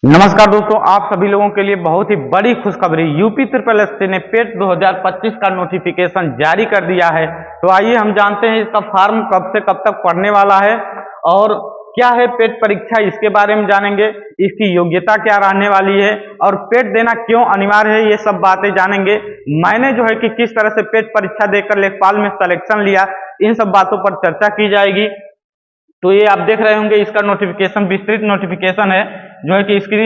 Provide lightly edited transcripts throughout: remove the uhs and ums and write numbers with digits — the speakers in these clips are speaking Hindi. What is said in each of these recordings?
नमस्कार दोस्तों, आप सभी लोगों के लिए बहुत ही बड़ी खुशखबरी। यूपी ट्रिपल एससी ने पेट 2025 का नोटिफिकेशन जारी कर दिया है। तो आइए हम जानते हैं इसका फॉर्म कब से कब तक पड़ने वाला है और क्या है पेट परीक्षा, इसके बारे में जानेंगे। इसकी योग्यता क्या रहने वाली है और पेट देना क्यों अनिवार्य है, ये सब बातें जानेंगे। मैंने जो है कि किस तरह से पेट परीक्षा देकर लेखपाल में सिलेक्शन लिया, इन सब बातों पर चर्चा की जाएगी। तो ये आप देख रहे होंगे, इसका नोटिफिकेशन विस्तृत नोटिफिकेशन है जो है कि इसकी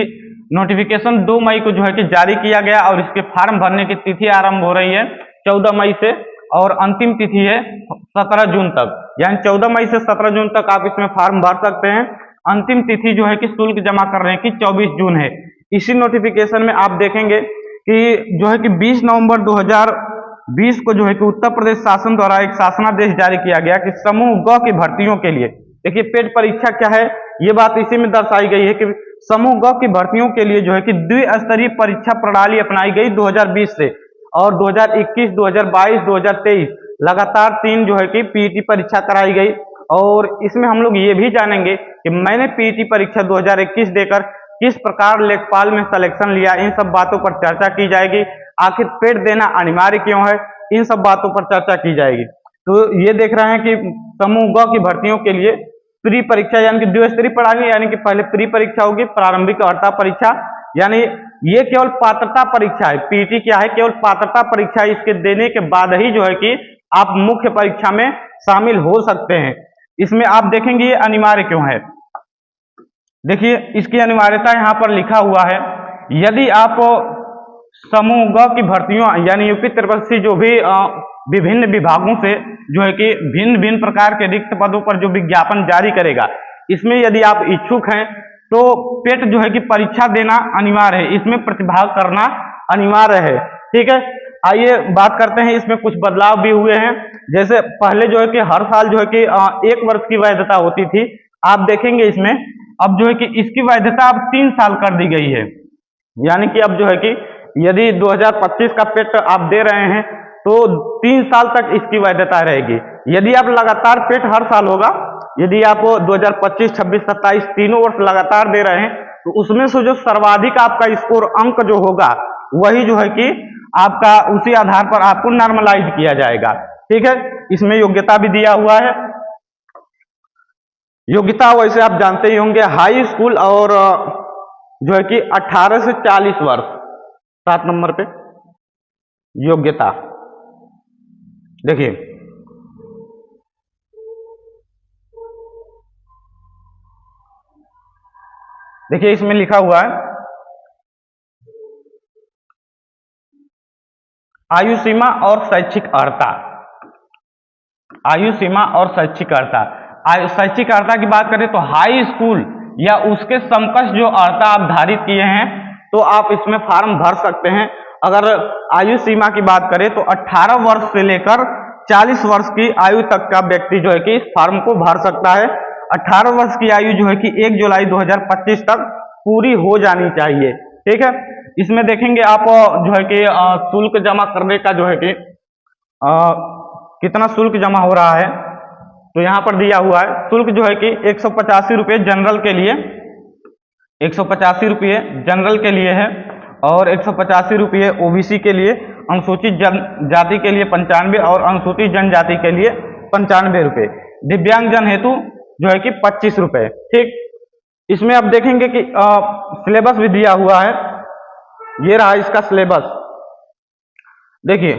नोटिफिकेशन 2 मई को जो है कि जारी किया गया और इसके फॉर्म भरने की तिथि आरंभ हो रही है 14 मई से और अंतिम तिथि है 17 जून तक। यानी 14 मई से 17 जून तक आप इसमें फॉर्म भर सकते हैं। अंतिम तिथि जो है कि शुल्क जमा करने की 24 जून है। इसी नोटिफिकेशन में आप देखेंगे कि जो है कि 20 नवंबर 2020 को जो है कि उत्तर प्रदेश शासन द्वारा एक शासनादेश जारी किया गया कि समूह ग की भर्तियों के लिए, देखिए पेट परीक्षा क्या है ये बात इसी में दर्शाई गई है कि समूह ग की भर्तियों के लिए जो है कि द्विस्तरीय परीक्षा प्रणाली अपनाई गई 2020 से और 2021, 2022, 2023 लगातार 3 जो है कि पीईटी परीक्षा कराई गई। और इसमें हम लोग ये भी जानेंगे कि मैंने पीईटी परीक्षा 2021 देकर किस प्रकार लेखपाल में सिलेक्शन लिया, इन सब बातों पर चर्चा की जाएगी। आखिर पेट देना अनिवार्य क्यों है, इन सब बातों पर चर्चा की जाएगी। तो ये देख रहे हैं कि समूह ग की भर्तियों के लिए प्री परीक्षा यानी कि द्विस्तरीय प्रणाली, यानी कि पहले प्री परीक्षा होगी, प्रारंभिक अर्हता परीक्षा, यानी ये केवल पात्रता परीक्षा है। पीटी क्या है, केवल पात्रता परीक्षा है। इसके देने के बाद ही जो है कि आप मुख्य परीक्षा में शामिल हो सकते हैं। इसमें आप देखेंगे ये अनिवार्य क्यों है। देखिए इसकी अनिवार्यता यहाँ पर लिखा हुआ है, यदि आप समूह ग की भर्तियों यानी यूपी ट्रिपल एससी जो भी विभिन्न विभागों से जो है कि भिन्न भिन्न प्रकार के रिक्त पदों पर जो विज्ञापन जारी करेगा, इसमें यदि आप इच्छुक हैं तो पेट जो है कि परीक्षा देना अनिवार्य है, इसमें प्रतिभाग करना अनिवार्य है। ठीक है, आइए बात करते हैं। इसमें कुछ बदलाव भी हुए हैं। जैसे पहले जो है कि हर साल जो है कि 1 वर्ष की वैधता होती थी, आप देखेंगे इसमें अब जो है कि इसकी वैधता अब 3 साल कर दी गई है। यानी कि अब जो है कि यदि 2025 का पेट आप दे रहे हैं तो 3 साल तक इसकी वैधता रहेगी। यदि आप लगातार पेट हर साल होगा, यदि आप 2025, 26, 27 तीनों वर्ष लगातार दे रहे हैं तो उसमें से जो सर्वाधिक आपका स्कोर अंक जो होगा वही जो है कि आपका उसी आधार पर आपको नॉर्मलाइज किया जाएगा। ठीक है, इसमें योग्यता भी दिया हुआ है। योग्यता वैसे आप जानते ही होंगे, हाई स्कूल और जो है कि 18 से 40 वर्ष, 7 नंबर पे योग्यता। देखिए देखिए इसमें लिखा हुआ है आयु सीमा और शैक्षिक अर्हता। आयु सीमा और शैक्षिक अर्हता, शैक्षिक अर्हता की बात करें तो हाई स्कूल या उसके समकक्ष जो अर्हता आप धारित किए हैं तो आप इसमें फॉर्म भर सकते हैं। अगर आयु सीमा की बात करें तो 18 वर्ष से लेकर 40 वर्ष की आयु तक का व्यक्ति जो है कि इस फॉर्म को भर सकता है। 18 वर्ष की आयु जो है कि 1 जुलाई 2025 तक पूरी हो जानी चाहिए। ठीक है, इसमें देखेंगे आप जो है कि शुल्क जमा करने का जो है कि कितना शुल्क जमा हो रहा है तो यहाँ पर दिया हुआ है। शुल्क जो है कि 185 रुपये जनरल के लिए, 185 रुपये जनरल के लिए है और 185 रुपये ओबीसी के लिए, अनुसूचित जनजाति के लिए 95 और अनुसूचित जनजाति के लिए 95 रुपये, दिव्यांग जन हेतु जो है कि 25 रुपये। ठीक, इसमें आप देखेंगे कि सिलेबस भी दिया हुआ है। ये रहा इसका सिलेबस। देखिए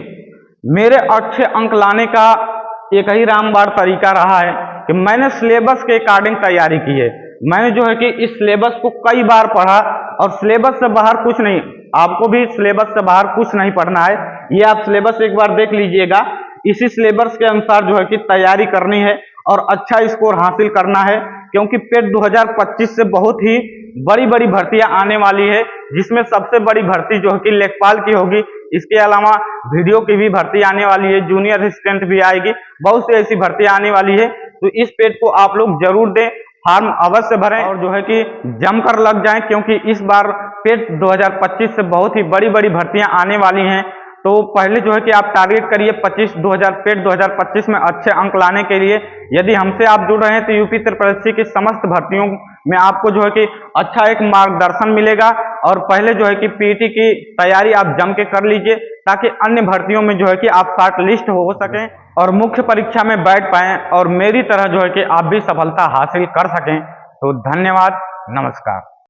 मेरे अच्छे अंक लाने का एक ही रामबाण तरीका रहा है कि मैंने सिलेबस के अकॉर्डिंग तैयारी की है। मैंने जो है कि इस सिलेबस को कई बार पढ़ा और सिलेबस से बाहर कुछ नहीं, आपको भी सिलेबस से बाहर कुछ नहीं पढ़ना है। ये आप सिलेबस एक बार देख लीजिएगा, इसी सिलेबस के अनुसार जो है कि तैयारी करनी है और अच्छा स्कोर हासिल करना है, क्योंकि पेट 2025 से बहुत ही बड़ी बड़ी भर्तियां आने वाली है, जिसमें सबसे बड़ी भर्ती जो है कि लेखपाल की होगी। इसके अलावा वीडियो की भी भर्ती आने वाली है, जूनियर असिस्टेंट भी आएगी, बहुत सी ऐसी भर्ती आने वाली है। तो इस पेट को आप लोग जरूर दें, फॉर्म अवश्य भरें और जो है कि जमकर लग जाएं, क्योंकि इस बार पेट 2025 से बहुत ही बड़ी बड़ी भर्तियां आने वाली हैं। तो पहले जो है कि आप टारगेट करिए 25 पेट 2025 में अच्छे अंक लाने के लिए। यदि हमसे आप जुड़ रहे हैं तो यूपी SSC की समस्त भर्तियों में आपको जो है कि अच्छा एक मार्गदर्शन मिलेगा, और पहले जो है कि पीटी की तैयारी आप जम के कर लीजिए, ताकि अन्य भर्तियों में जो है कि आप शॉर्ट लिस्ट हो सकें और मुख्य परीक्षा में बैठ पाएं और मेरी तरह जो है कि आप भी सफलता हासिल कर सकें। तो धन्यवाद, नमस्कार।